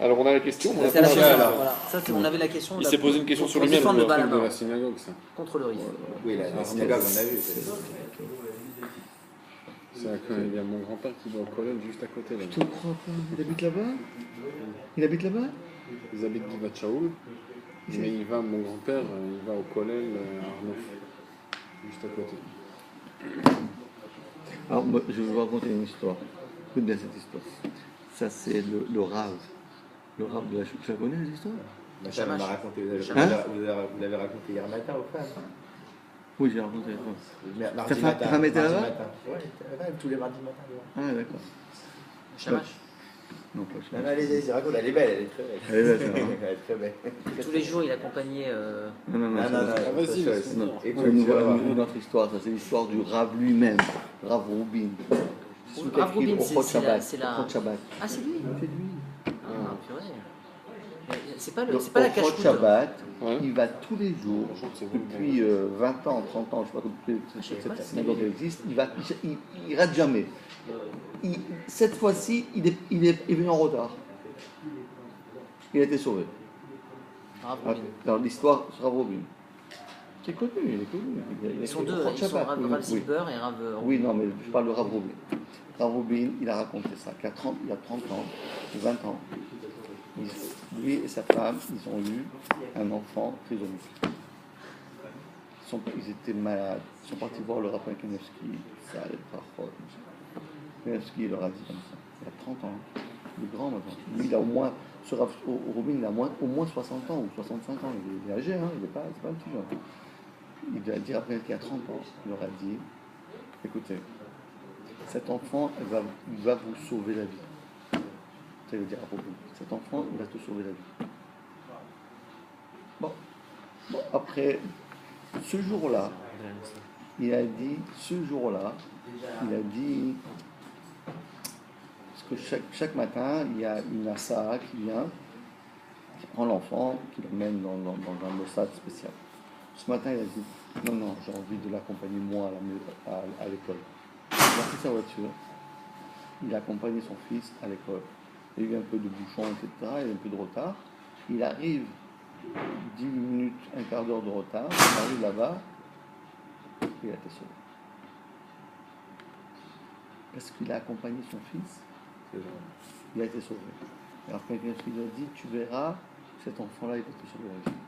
Alors on a la question, on C'est la question, là. voilà. Ça, on avait la question. Il s'est posé une question sur pour lui-même, défendre le le truc de Balama la synagogue, ça. contre le RIF. Oui, la synagogue, on a vu. Il y a mon grand-père qui va au collège juste à côté. Là. Je te crois pas. Il habite là-bas? Il habite là-bas? Ils habitent Givat Shaoul, mais mon grand-père, il va au collège à Arnouf, juste à côté. Alors, moi, je vais vous raconter une histoire. Écoute bien cette histoire. Ça, c'est le Rav. Le Rav de la Chouk. Tu la connais, cette histoire? Ça m'a raconté. Vous l'avez raconté hier matin au fan. Oui, j'ai raconté. Mardi matin. Ta femme était là-bas? Oui, tous les mardis matin. Ah, d'accord. Chamash. Non, pas Non, allez-y, raconte, elle est belle, elle est très belle. Elle est belle, ça, hein. Elle est très belle. Tous les jours, il accompagnait. Non, vas-y, une autre histoire, ça, c'est l'histoire du Rav lui-même, Rav Rubin. Rav Rubin, c'est la. Ochot Shabbat. Ah, c'est lui. C'est lui. Ah, purée. C'est pas la Ochot cache-route. Shabbat, Ouais. il va tous les jours, depuis 20 ans, 30 ans, je ne sais pas cette synagogue existe, il rate jamais. Cette fois-ci, il est venu en retard. Il a été sauvé. Rav Rubin. Dans l'histoire sur Rav Rubin. Qui est connu, il est connu. Ils sont deux, ils sont Rav Zilber et Rav. Oui, non, mais je parle de Rav Rubin. Rav Rubin, il a raconté ça, il y a 30 ans, 20 ans. Lui et sa femme, ils ont eu un enfant trisomique. Ils étaient malades. Ils sont partis voir le rabbin Kanevski. Ça allait pas trop. Kanevski leur a dit comme ça. Il y a 30 ans. Il est grand maintenant. Lui, il a au moins, ce Rav Rubin, il a au moins 60 ans ou 65 ans. Il est âgé, hein. C'est pas un petit jeune. Il lui a dit après qu'il y a 30 ans, il leur a dit, écoutez, cet enfant, il va vous sauver la vie. Ça veut dire à propos. Cet enfant, il va te sauver la vie. Bon, après, ce jour-là, il a dit, parce que chaque matin, il y a une assa qui vient, qui prend l'enfant, qui l'emmène dans un mossad spécial. Ce matin, il a dit, non, j'ai envie de l'accompagner moi à l'école. Il a pris sa voiture, il a accompagné son fils à l'école. Il y a eu un peu de bouchon, etc., il y a eu un peu de retard. Il arrive 10 minutes, un quart d'heure de retard, il arrive là-bas, il a été sauvé. Parce qu'il a accompagné son fils, il a été sauvé. Alors quelqu'un lui a dit, tu verras, cet enfant-là, il va te sauver la vie.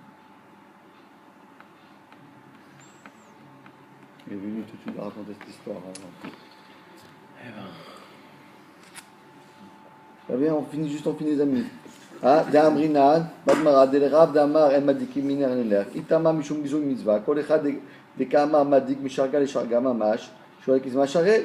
Il est venu tout de suite raconter cette histoire. Très bien, on finit les amis. D'Amrinan, Badmara, Delerav, Damar, El Madikim, Miner, Neler. Itama, Mishum, Bizou, Mitzvah. Kol echad de Kama, Madik, Misharga, le Sharga, Mamash. Shoel Kizma, Share.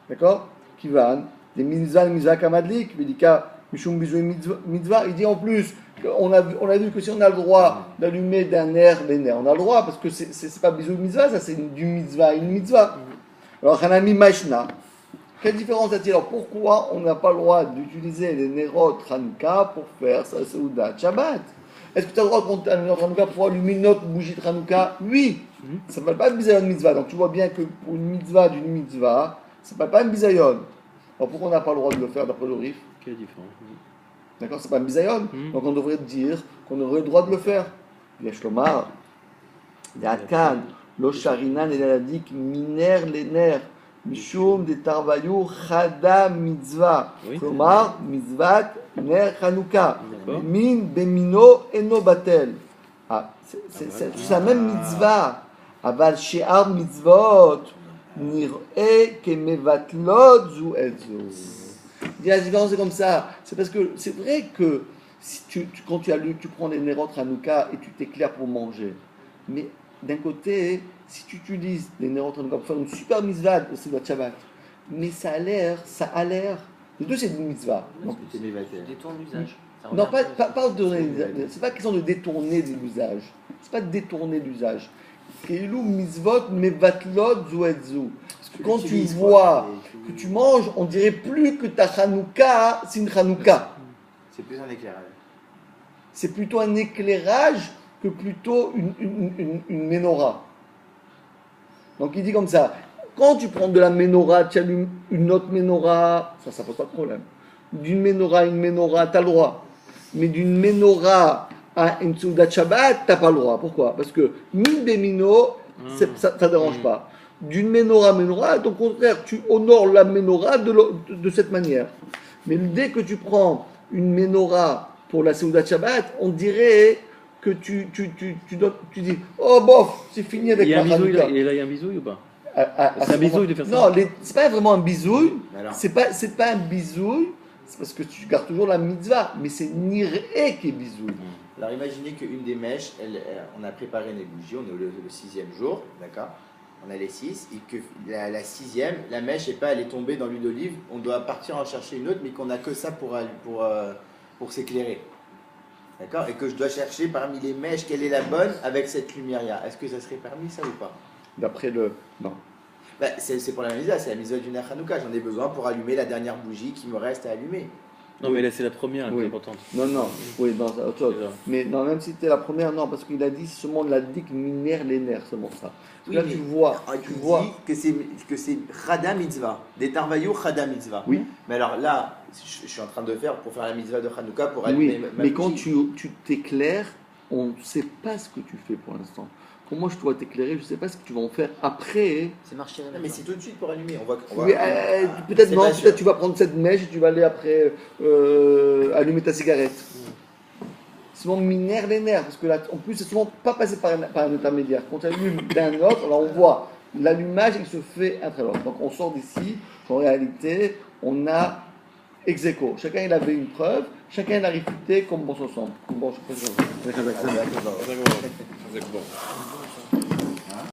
D'accord? Kivan, des Mitzvah, Kamadlik, Vidika, Mishum, Bizou, Mitzvah. Il dit en plus, on a vu que si on a le droit d'allumer d'un air les nerfs, on a le droit, parce que c'est pas Bizou, Mitzvah, ça c'est du Mitzvah, une Mitzvah. Alors, Hanami, Mashna. Quelle différence y a-t-il? Alors pourquoi on n'a pas le droit d'utiliser les Nerot Hanouka pour faire sa Seudat Shabbat? Est-ce que tu as le droit quand tu as une Hanouka pour allumer une autre bougie de Hanouka? Oui. Ça ne s'appelle pas une bisayon mitzvah. Donc tu vois bien que pour une mitzvah d'une mitzvah, ça ne s'appelle pas une bisayon. Alors pourquoi on n'a pas le droit de le faire d'après le RIF? Quelle différence? D'accord, c'est pas une bisayon. Donc on devrait dire qu'on aurait le droit de le faire. Yeshlomar, Yakan, Lo Sharinan et Naladik, Miner les nerfs. Mishum de Tarvayu Chada Mitzvah. K'lomar, Mitzvat Ner Chanukah. Min Bemino Eno Batel. Ah, c'est la même mitzvah. Aval She'ar Mitzvot. Nir'e Kemevatlot Zu Etzo. La différence c'est comme ça. C'est parce que c'est vrai que si quand tu prends les Nerot Chanukah et tu t'éclaires pour manger. Mais d'un côté, si tu utilises les Nerot Hanouka pour faire une super mitzvah, c'est le Shabbat. Mais ça a l'air, les deux c'est une mitzvah. Donc, Tu détournes l'usage. Non, pas détourner l'usage. C'est pas question de détourner de l'usage. C'est pas de détourner l'usage. Keilou mitzvot mevatlot zuetzu. Quand tu vois que tu manges, on dirait plus que ta Hanouka, c'est une Hanouka. C'est plus un éclairage. C'est plutôt un éclairage que plutôt une menorah. Donc il dit comme ça, quand tu prends de la menorah, tu allumes une autre menorah, ça pose pas de problème. d'une menorah à une menorah, tu as le droit. Mais d'une menorah à une Soudat Shabbat, tu n'as pas le droit. Pourquoi? Parce que mine des mino, ça ne dérange pas. D'une menorah à menorah, au contraire, tu honores la menorah de cette manière. Mais dès que tu prends une menorah pour la Soudat Shabbat, on dirait que tu dis oh bof, c'est fini avec Il y a un ma bisouille, Hanouka. il y a un bisouille ou pas? C'est un bisouille de faire ça. Non, c'est pas vraiment un bisouille. Alors. C'est pas un bisouille. C'est parce que tu gardes toujours la mitzvah. Mais c'est niré qui est bisouille. Alors imaginez qu'une des mèches, on a préparé les bougies, on est le 6e jour, d'accord? On a les 6, et que la 6e, la mèche, elle est tombée dans l'huile d'olive, on doit partir en chercher une autre, mais qu'on n'a que ça pour s'éclairer. D'accord? Et que je dois chercher parmi les mèches quelle est la bonne avec cette lumière-là. Est-ce que ça serait permis ça ou pas? D'après le. Non. Bah, c'est pour la mitzvah, c'est la mitzvah du Ner Hanouka. J'en ai besoin pour allumer la dernière bougie qui me reste à allumer. Non, mais là, c'est la première, la plus Oui. importante. Non. Oui, non, c'est autre chose. Déjà. Mais non, même si c'était la première, non, parce qu'il a dit seulement la dick minère les nerfs, seulement ça. Parce que Oui, là, mais tu vois. Il dit que c'est Chada Mitzvah, des Tarvayou Chada Mitzvah. Oui. Mais alors là, je suis en train de faire pour faire la mitzvah de Hanouka pour allumer Oui, ma mais quand bougie. tu t'éclaires, on ne sait pas ce que tu fais pour l'instant. Quand moi je dois t'éclairer, je ne sais pas ce que tu vas en faire après. C'est marché Non, mais c'est tout de suite pour allumer. On va, Oui, peut-être c'est non, pas peut-être sûr. tu vas prendre cette mèche et tu vas aller après allumer ta cigarette. C'est souvent minère les nerfs, parce que là, en plus, c'est souvent pas passé par un intermédiaire. Quand tu allumes d'un autre, alors on voit l'allumage, il se fait un très long. Donc on sort d'ici, en réalité, on a ex aequo. Chacun il avait une preuve, chacun l'a réfuté comme bon se semble. Comme bon, je sais pas, D'accord. C'est bon.